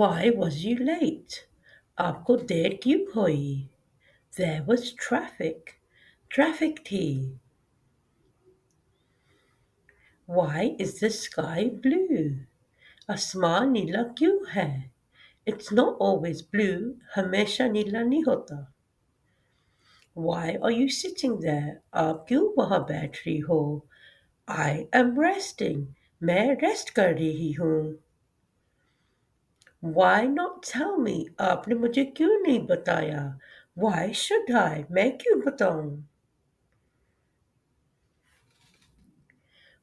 Why was you late? आपको देर क्यों हुई? There was traffic. Traffic tea. Why is the sky blue? आसमान नीला क्यों है? It's not always blue. हमेशा नीला नहीं होता. Why are you sitting there? आप क्यों वहाँ बैठ रही हो? I am resting. मैं रेस्ट कर रही हूँ. Why not tell me? आपने मुझे क्यों नहीं बताया? Why should I? मैं क्यों बताऊं?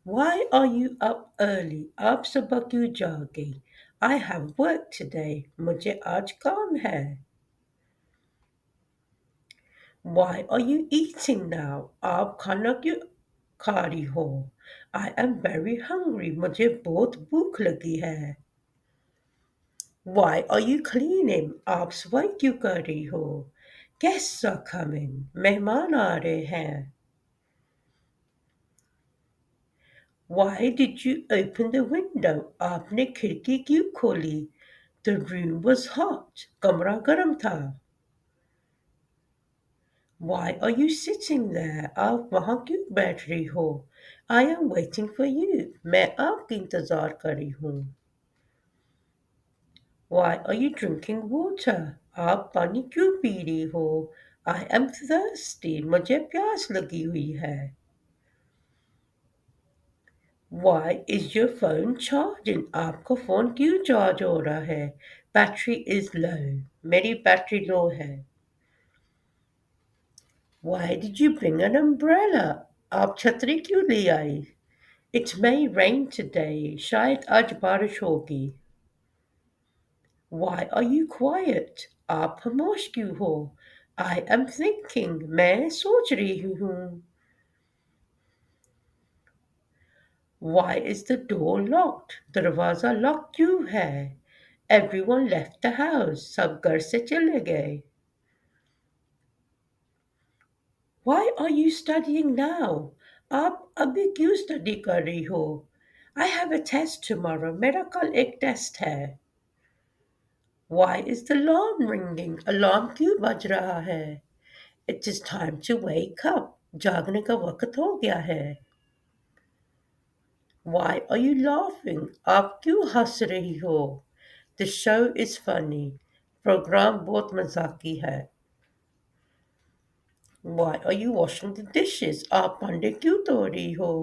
Why are you up early? आप सुबह क्यों जागे? I have work today. मुझे आज काम है. Why are you eating now? आप खाना क्यों खा रही हो? I am very hungry. मुझे बहुत भूख लगी है. Why are you cleaning? आप सफाई क्यों कर रही हो? Guests are coming. मेहमान आ रहे हैं. Why did you open the window? आपने खिड़की क्यों खोली? The room was hot. कमरा गर्म था. Why are you sitting there? आप वहाँ क्यों बैठ रही हो? I am waiting for you. मैं आपका इंतजार कर रही हूँ. Why are you drinking water? आप पानी क्यों पी रही हो? I am thirsty. मुझे प्यास लगी हुई है. Why is your phone charging? आपका फोन क्यों चार्ज हो रहा है? Battery is low. मेरी बैटरी लो है. Why did you bring an umbrella? आप छतरी क्यों ले आई? It may rain today. शायद आज बारिश होगी. Why are you quiet? आप खामोश क्यों हो? I am thinking. मैं सोच रही हूँ. Why is the door locked? दरवाजा लॉक क्यों है? Everyone left the house. सब घर से चले गए. Why are you studying now? आप अभी क्यों स्टडी कर रही हो? I have a test tomorrow. मेरा कल एक टेस्ट है. Why is the alarm ringing? Alarm क्यों बज रहा है? It is time to wake up. जागने का वक्त हो गया है. Why are you laughing? आप क्यों हंस रही हो? The show is funny. Programme बहुत मजाकी है. Why are you washing the dishes? आप भांडे क्यों धो रही हो?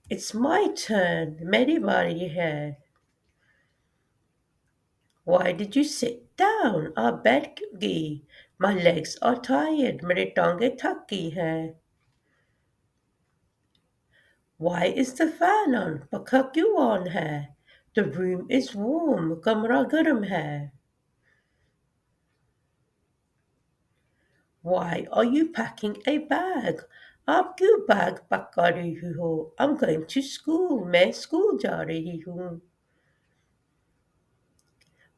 It's my turn. मेरी बारी है. Why did you sit down? आप बैठ क्यों गई? My legs are tired. मेरे टांगे थक गई हैं. Why is the fan on? पंखा क्यों on है? The room is warm. कमरा गर्म है. Why are you packing a bag? आप क्यों बैग पैक कर रही हो? I'm going to school. मैं स्कूल जा रही हूँ.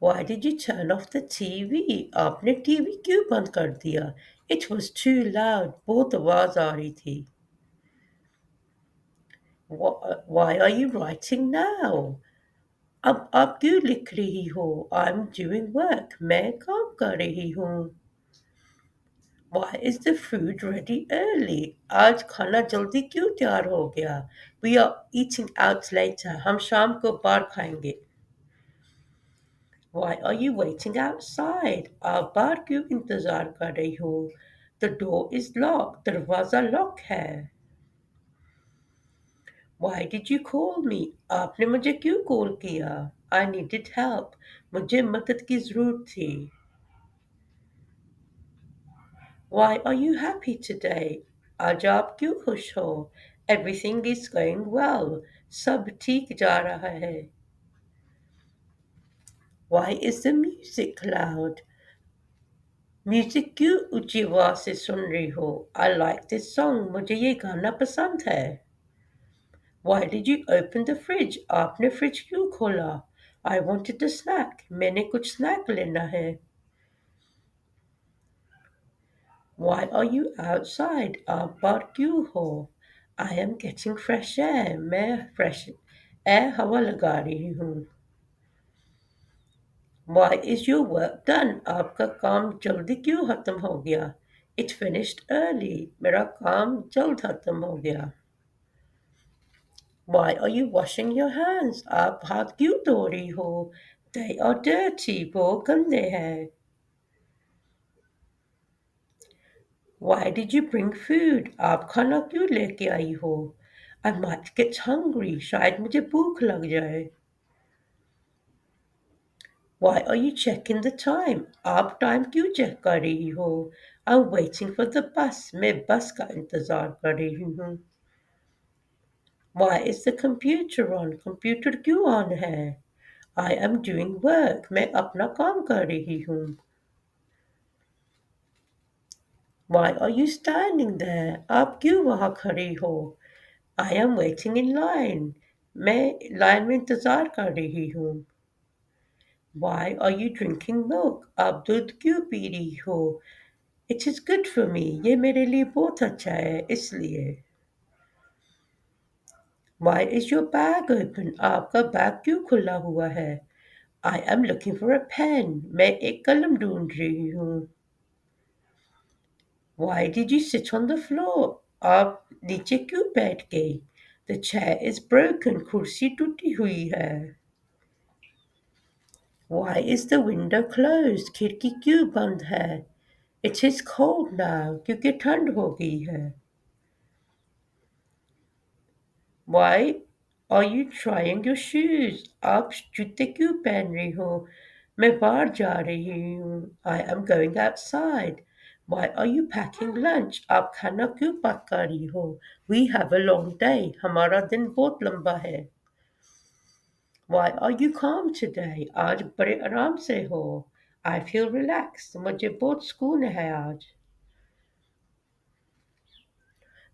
Why did you turn off the TV? आपने टीवी क्यों बंद कर दिया? It was too loud. बहुत आवाज आ रही थी. Why are you writing now? अब आप क्यों लिख रही हो? I'm doing work. मैं काम कर रही हूँ. Why is the food ready early? आज खाना जल्दी क्यों तैयार हो गया? We are eating out later. हम शाम को बाहर खाएंगे. Why are you waiting outside? आप बाहर क्यों इंतजार कर रही हो? The door is locked. दरवाजा लॉक है. Why did you call me? आपने मुझे क्यों कॉल किया? I needed help. मुझे मदद की जरूरत थी. Why are you happy today? आज आप क्यों खुश हो? Everything is going well. सब ठीक जा रहा है. Why is the music loud? Music क्यों ऊंची आवाज से सुन रही हो? I like this song. मुझे ये गाना पसंद है. Why did you open the fridge? आपने फ्रिज क्यों खोला? I wanted a snack. मैंने कुछ स्नैक लेना है. Why are you outside? आप बाहर क्यों हो? I am getting fresh air. मैं फ्रेश एयर हवा लगा रही हूँ. Why is your work done? आपका काम जल्दी क्यों खत्म हो गया? It finished early. मेरा काम जल्द खत्म हो गया. Why are you washing your hands? आप हाथ क्यों धो रही हो? They are dirty. वो गंदे हैं. Why did you bring food? आप खाना क्यों लेके आई हो? I might get hungry. शायद मुझे भूख लग जाए. Why are you checking the time? आप टाइम क्यों चेक कर रही हो? I'm waiting for the bus. मैं बस का इंतजार कर रही हूँ. Why is the computer on? Computer क्यों ऑन है? I am doing work. मैं अपना काम कर रही हूँ. Why are you standing there? आप क्यों वहाँ खड़ी हो? I am waiting in line. मैं लाइन में इंतजार कर रही हूँ. Why are you drinking milk? आप दूध क्यों पी रही हो? It is good for me. ये मेरे लिए बहुत अच्छा है इसलिए. Why is your bag open? आपका बैग क्यों खुला हुआ है? I am looking for a pen. मैं एक कलम ढूंढ रही हूँ. Why did you sit on the floor? आप नीचे क्यों बैठ गई? The chair is broken. कुर्सी टूटी हुई है. Why is the window closed? खिड़की क्यों बंद है? It is cold now. क्योंकि ठंड हो गई है. Why are you trying your shoes? आप जूते क्यों पहन रही हो? मैं बाहर जा रही हूँ. I am going outside. Why are you packing lunch? आप खाना क्यों पैक कर रही हो? We have a long day. हमारा दिन बहुत लंबा है. Why are you calm today? आज बड़े आराम से हो. I feel relaxed. मुझे बहुत सुकून है आज.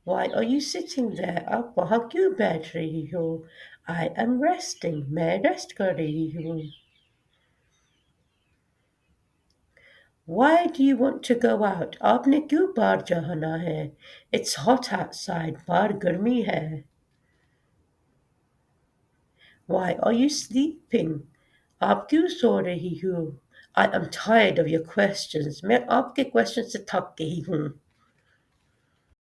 Why are you sitting there? आप वहाँ क्यों बैठ रही हो? I am resting. मैं रेस्ट कर रही हूँ. Why do you want to go out? आपने क्यों बाहर जाना है? It's hot outside. बाहर गर्मी है. Why are you sleeping? आप क्यों सो रही हो? I am tired of your questions. मैं आपके क्वेश्चन से थक गई हूँ.